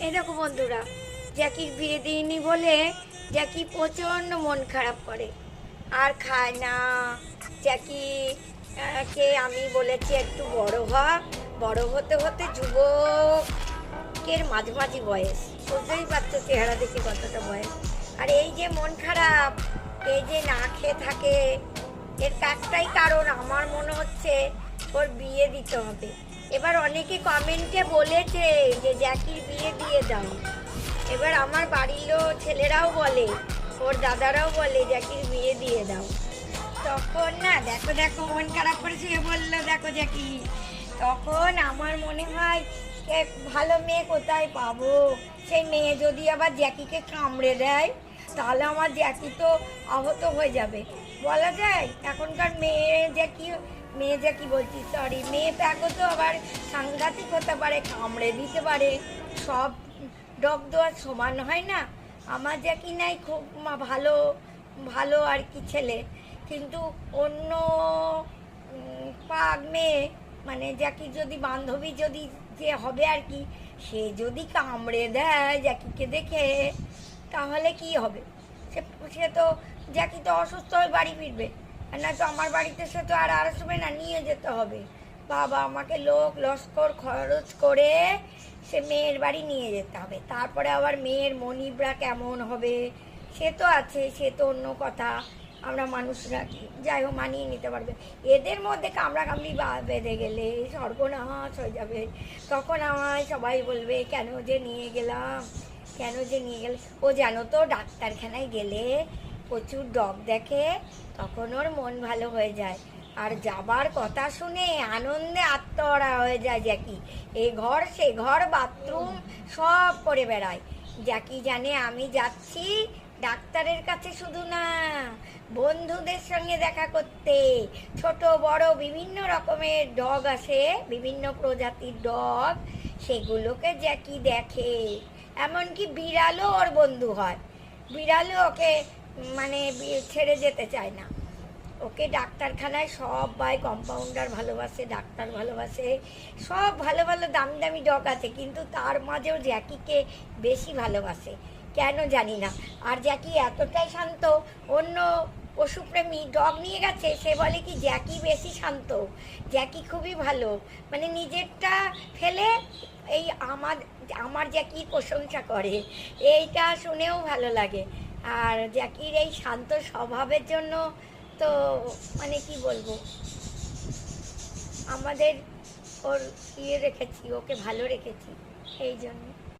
এই দেখো বন্ধুরা, জ্যাকির বিয়ে দিইনি বলে জ্যাকি প্রচণ্ড মন খারাপ করে, আর খায় না। জ্যাকি কে আমি বলেছি একটু বড় হ, বড় হতে হতে যুবকের মাঝামাঝি বয়স, বুঝতেই পারছো চেহারা দেখে কতটা বয়স। আর এই যে মন খারাপ, এই যে না খেয়ে থাকে, এর একটাই কারণ আমার মনে হচ্ছে ওর বিয়ে দিতে হবে। এবার অনেকে কমেন্টে বলেছে যে জ্যাকির বিয়ে দিয়ে দাও। এবার আমার বাড়ির ছেলেরাও বলে, ওর দাদারাও বলে জ্যাকির বিয়ে দিয়ে দাও। তখন না, দেখো দেখো মন খারাপ করেছে, এ বললো দেখো জ্যাকি। তখন আমার মনে হয় ভালো মেয়ে কোথায় পাবো। সেই মেয়ে যদি আবার জ্যাকিকে কামড়ে দেয়, তাহলে আমার জ্যাকি তো আহত হয়ে যাবে। বলা যায় এখনকার মেয়ে জ্যাকি বলছি, সরি, মেয়ে প্যাকও তো আবার সাংঘাতিক হতে পারে, কামড়ে দিতে পারে। সব ডগ দোয়ার সমান হয় না। আমার জ্যাকি নাই খুব ভালো ভালো আর কি ছেলে, কিন্তু অন্য পাগ মেয়ে, মানে জ্যাকি যদি বান্ধবী যদি যে হবে আর কি, সে যদি কামড়ে দেয় জ্যাকিকে দেখে, তাহলে কি হবে? সে সে তো জ্যাকি তো অসুস্থ হয়ে বাড়ি ফিরবে, আর না তো আমার বাড়িতে সে তো আর আসবে না, নিয়ে যেতে হবে। বাবা, আমাকে লোক লস্কর খরচ করে সে মেয়ের বাড়ি নিয়ে যেতে হবে। তারপরে আবার মেয়ের মনিবরা কেমন হবে সে তো আছে, সে তো অন্য কথা। আমরা মানুষরা কি যাই হোক মানিয়ে নিতে পারবে। এদের মধ্যে কামড়াকামড়ি বেঁধে গেলে সর্বনাশ হয়ে যাবে। তখন আমায় সবাই বলবে কেন যে নিয়ে গেলাম, কেন যে নিয়ে গেলে। ও জানো তো, ডাক্তারখানায় গেলে প্রচুর ডগ দেখে, তখন ওর মন ভালো হয়ে যায়। আর যাবার কথা শুনে আনন্দে আত্মহারা হয়ে যায় জ্যাকি। এ ঘর সে ঘর বাথরুম সব করে বেড়ায়। জ্যাকি জানে আমি যাচ্ছি ডাক্তারের কাছে শুধু না, বন্ধুদের সঙ্গে দেখা করতে। ছোট বড় বিভিন্ন রকমের ডগ আসে, বিভিন্ন প্রজাতির ডগ, সেগুলোকে জ্যাকি দেখে। এমনকি বিড়ালও ওর বন্ধু হয়। বিড়ালও ওকে মানে ছেড়ে যেতে চায় না। ওকে ডাক্তারখানায় সবাই, কম্পাউন্ডার ভালোবাসে, ডাক্তার ভালোবাসে, সব ভালো ভালো দামি দামি ডগ আছে, কিন্তু তার মাঝেও জ্যাকিকে বেশি ভালোবাসে, কেন জানি না। আর জ্যাকি এতটাই শান্ত, অন্য পশুপ্রেমী ডগ নিয়ে গেছে, সে বলে কি জ্যাকি বেশি শান্ত, জ্যাকি খুবই ভালো, মানে নিজেরটা ফেলে এই আমার আমার জ্যাকির প্রশংসা করে। এইটা শুনেও ভালো লাগে। আর জ্যাকির এই শান্ত স্বভাবের জন্য তো মানে কি বলবো, আমাদের ওর রেখেছি, ওকে ভালো রেখেছি এই জন্য।